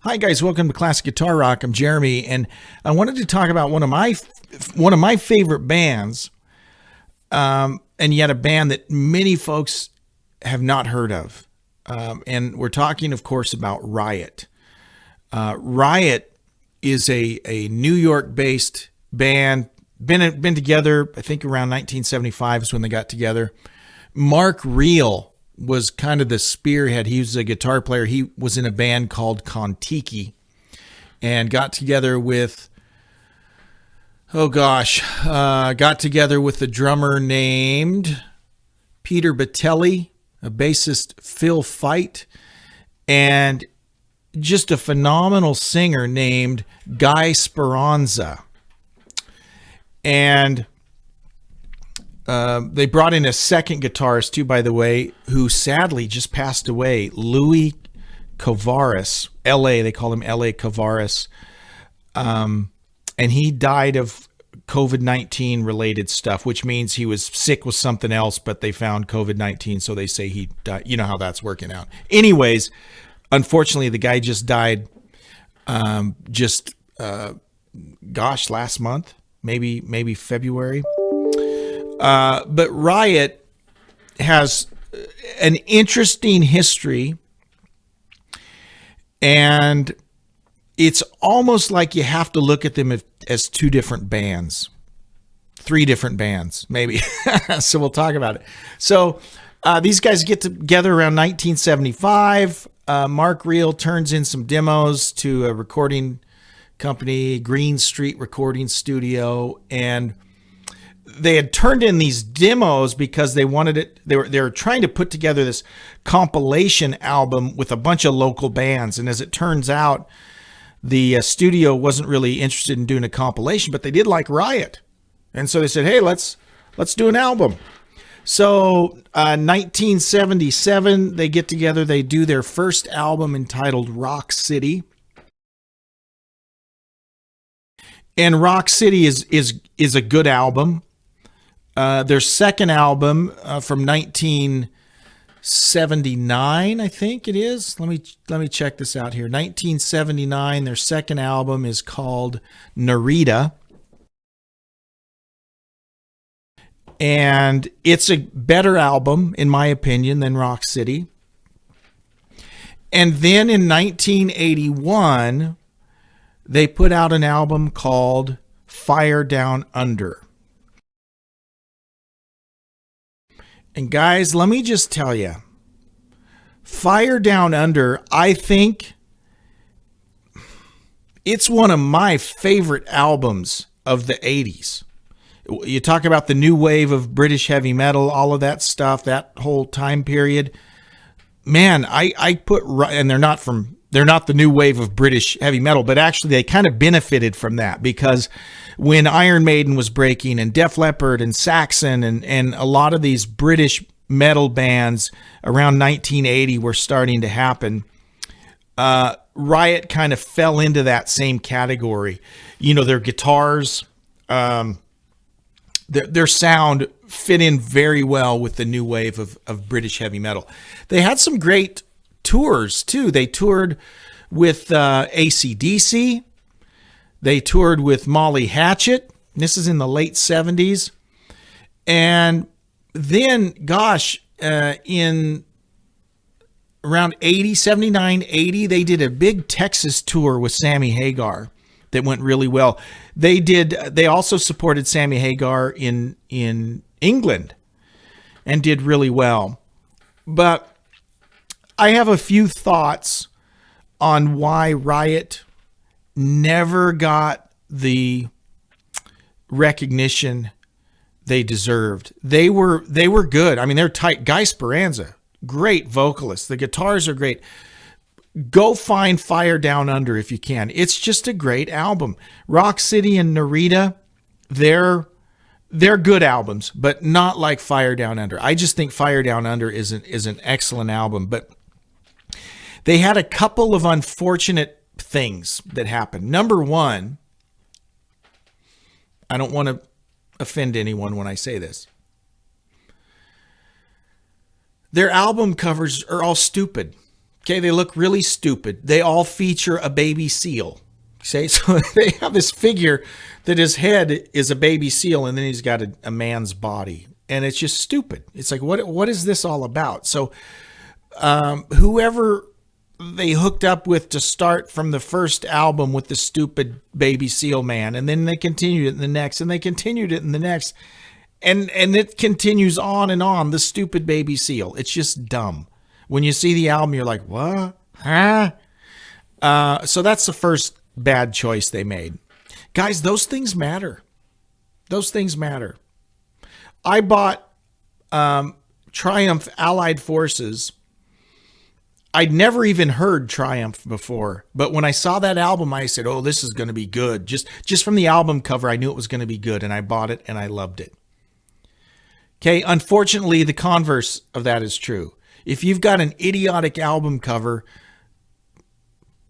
Hi guys, welcome to Classic Guitar Rock. I'm Jeremy, and I wanted to talk about one of my favorite bands, and yet a band that many folks have not heard of. And we're talking, of course, about Riot. Riot is a New York-based band. Been together, I think around 1975 is when they got together. Mark Reel was kind of the spearhead. He was a guitar player. He was in a band called Kon-Tiki and got together with, got together with the drummer named Peter Batelli, a bassist Phil Feit, and just a phenomenal singer named Guy Speranza. And they brought in a second guitarist too, by the way, who sadly just passed away, Louis Kovaris, L.A. They call him L.A. Kovaris. And he died of COVID-19 related stuff, which means he was sick with something else, but they found COVID-19, so they say he died. You know how that's working out. Anyways, unfortunately, the guy just died last month, maybe February. But Riot has an interesting history, and it's almost like you have to look at them as two different bands, three different bands, maybe. So we'll talk about it. So these guys get together around 1975. Mark Reel turns in some demos to a recording company, Green Street Recording Studio, and they had turned in these demos because they wanted it. They were trying to put together this compilation album with a bunch of local bands. And as it turns out, the studio wasn't really interested in doing a compilation, but they did like Riot. And so they said, hey, let's do an album. So 1977, they get together. They do their first album entitled Rock City. And Rock City is a good album. Their second album from 1979, I think it is. Let me check this out here. 1979. Their second album is called Narita, and it's a better album in my opinion than Rock City. And then in 1981, they put out an album called Fire Down Under. And guys, let me just tell you, Fire Down Under, I think it's one of my favorite albums of the 80s. You talk about the new wave of British heavy metal, all of that stuff, that whole time period. Man, I put, and they're not the new wave of British heavy metal, but actually they kind of benefited from that, because when Iron Maiden was breaking and Def Leppard and Saxon and a lot of these British metal bands around 1980 were starting to happen, Riot kind of fell into that same category. You know, their guitars, their sound fit in very well with the new wave of British heavy metal. They had some great tours too. They toured with AC/DC. They toured with Molly Hatchet. This is in the late 70s. And then, in around 79, 80, they did a big Texas tour with Sammy Hagar that went really well. They also supported Sammy Hagar in England and did really well. But I have a few thoughts on why Riot never got the recognition they deserved. They were good. I mean, they're tight. Guy Speranza, great vocalist. The guitars are great. Go find Fire Down Under if you can. It's just a great album. Rock City and Narita, they're good albums, but not like Fire Down Under. I just think Fire Down Under is an excellent album, but they had a couple of unfortunate things that happened. Number one, I don't want to offend anyone when I say this. Their album covers are all stupid. Okay, they look really stupid. They all feature a baby seal. Okay, so they have this figure that his head is a baby seal, and then he's got a man's body, and it's just stupid. It's like, what is this all about? So whoever they hooked up with to start from the first album with the stupid baby seal man, and then they continued it in the next, and they continued it in the next, and it continues on and on, the stupid baby seal. It's just dumb. When you see the album, you're like, what? Huh? So that's the first bad choice they made. Guys, those things matter. Those things matter. I bought Triumph Allied Forces. I'd never even heard Triumph before, but when I saw that album, I said, oh, this is going to be good. Just from the album cover, I knew it was going to be good, and I bought it, and I loved it. Okay, unfortunately, the converse of that is true. If you've got an idiotic album cover,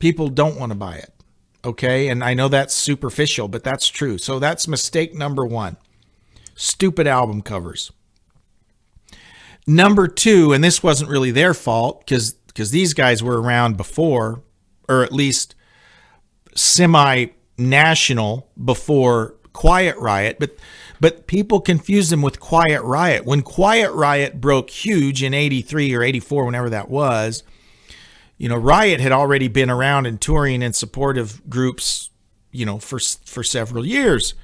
people don't want to buy it. Okay, and I know that's superficial, but that's true. So that's mistake number one. Stupid album covers. Number two, and this wasn't really their fault because these guys were around before, or at least semi-national before Quiet Riot, but people confuse them with Quiet Riot. When Quiet Riot broke huge in 83 or 84, whenever that was, you know, Riot had already been around and touring in support of groups, you know, for several years.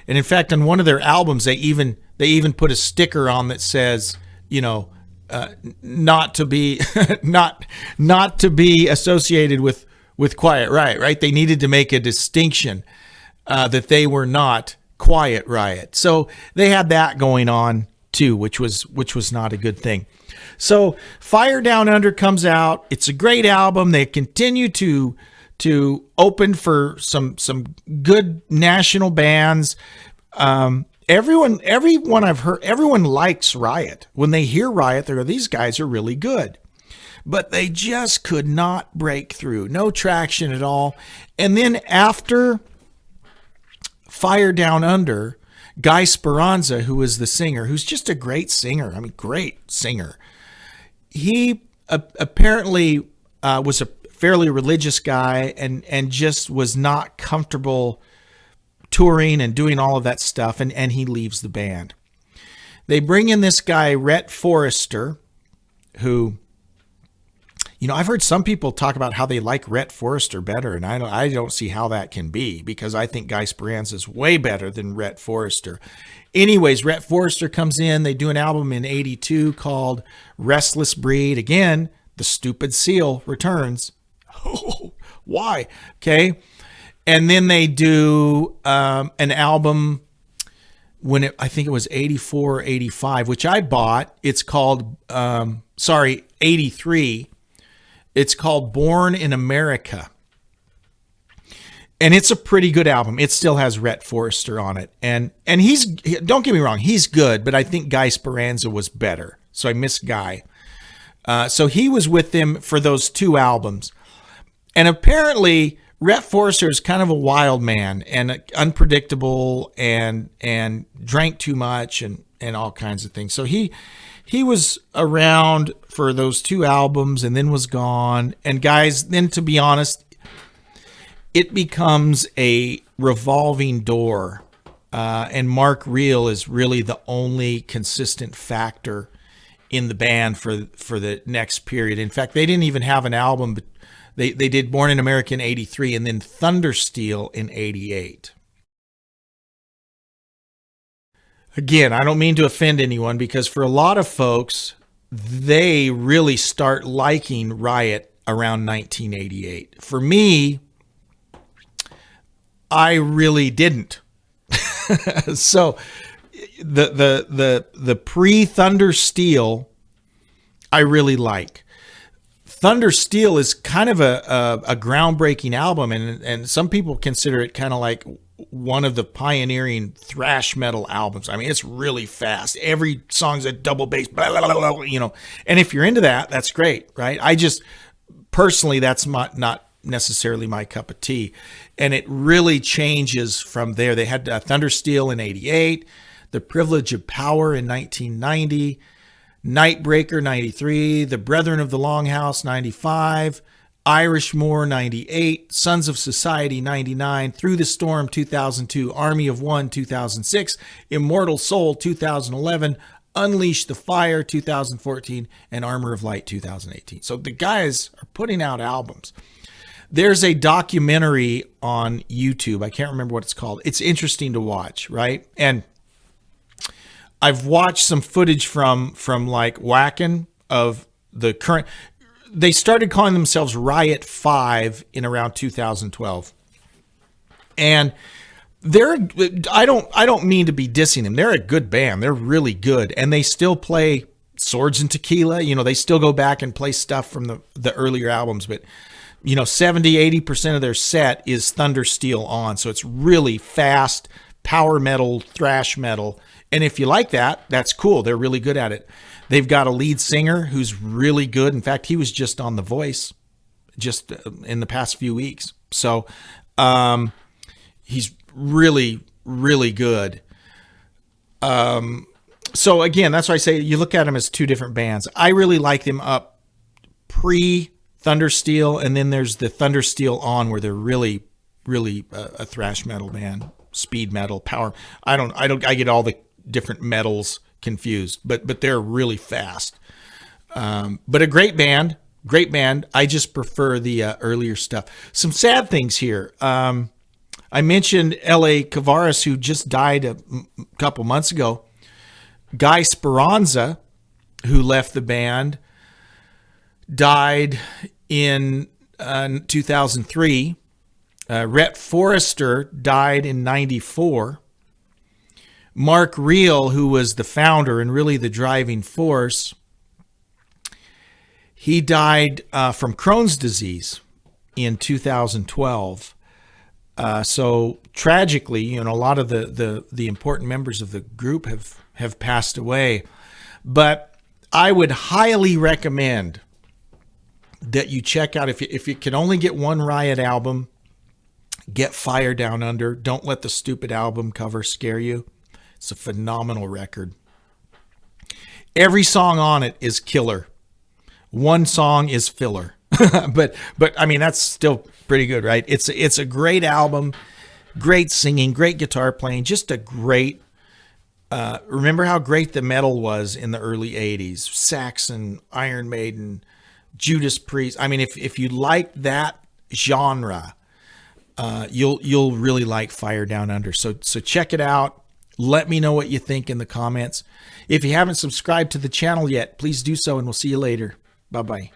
And in fact, on one of their albums, they even put a sticker on that says, you know, not to be not to be associated with Quiet Riot, right? They needed to make a distinction that they were not Quiet Riot. So they had that going on too, which was not a good thing. So Fire Down Under comes out. It's a great album. They continue to open for some good national bands. Everyone I've heard, everyone likes Riot. When they hear Riot, they go, these guys are really good. But they just could not break through. No traction at all. And then after Fire Down Under, Guy Speranza, who is the singer, who's just a great singer. I mean, great singer. He apparently was a fairly religious guy and just was not comfortable touring and doing all of that stuff, and he leaves the band. They bring in this guy, Rhett Forrester, who, you know, I've heard some people talk about how they like Rhett Forrester better, and I don't see how that can be, because I think Guy Speranza is way better than Rhett Forrester. Anyways, Rhett Forrester comes in. They do an album in 82 called Restless Breed. Again, the stupid seal returns. Oh, why? Okay. And then they do an album when I think it was 84 or 85, which I bought. It's called, 83. It's called Born in America. And it's a pretty good album. It still has Rhett Forrester on it. And he's, don't get me wrong, he's good, but I think Guy Speranza was better. So I miss Guy. So he was with them for those two albums. And apparently Rhett Forrester is kind of a wild man and unpredictable and drank too much and all kinds of things. So he was around for those two albums and then was gone. And guys, then to be honest, it becomes a revolving door. And Mark Reel is really the only consistent factor in the band for the next period. In fact, they didn't even have an album, but they did Born in America in 83 and then Thundersteel in 88. Again, I don't mean to offend anyone, because for a lot of folks, they really start liking Riot around 1988. For me, I really didn't. So the pre-Thundersteel, I really like. Thundersteel is kind of a groundbreaking album, and some people consider it kind of like one of the pioneering thrash metal albums. I mean, it's really fast. Every song's a double bass, blah, blah, blah, blah, you know. And if you're into that, that's great, right? I just personally, that's not necessarily my cup of tea. And it really changes from there. They had Thundersteel in 88, The Privilege of Power in 1990, Nightbreaker, 93. The Brethren of the Longhouse, 95. Irishmore, 98. Sons of Society, 99. Through the Storm, 2002. Army of One, 2006. Immortal Soul, 2011. Unleash the Fire, 2014. And Armor of Light, 2018. So the guys are putting out albums. There's a documentary on YouTube. I can't remember what it's called. It's interesting to watch, right? And I've watched some footage from like Wacken of the current. They started calling themselves Riot 5 in around 2012. And I don't mean to be dissing them. They're a good band. They're really good. And they still play Swords and Tequila. You know, they still go back and play stuff from the earlier albums. But, you know, 70-80% of their set is Thunder Steel on. So it's really fast, power metal, thrash metal. And if you like that, that's cool. They're really good at it. They've got a lead singer who's really good. In fact, he was just on The Voice just in the past few weeks. So he's really, really good. So again, that's why I say you look at them as two different bands. I really like them up pre-Thundersteel, and then there's the Thundersteel on where they're really, really a thrash metal band, speed metal, power. I get all the different metals confused, but they're really fast. But a great band. I just prefer the earlier stuff. Some sad things here. I mentioned L.A. Cavaras, who just died a couple months ago. Guy Speranza, who left the band, died in 2003. Rhett Forrester died in 94. Mark Reel, who was the founder and really the driving force, he died from Crohn's disease in 2012. So tragically, you know, a lot of the important members of the group have passed away. But I would highly recommend that you check out, if you can only get one Riot album, get Fire Down Under. Don't let the stupid album cover scare you. It's a phenomenal record. Every song on it is killer. One song is filler. but I mean, that's still pretty good, right? It's a great album, great singing, great guitar playing, just a great, remember how great the metal was in the early 80s. Saxon, Iron Maiden, Judas Priest. I mean, if you like that genre, you'll really like Fire Down Under. So check it out. Let me know what you think in the comments. If you haven't subscribed to the channel yet, please do so, and we'll see you later. Bye-bye.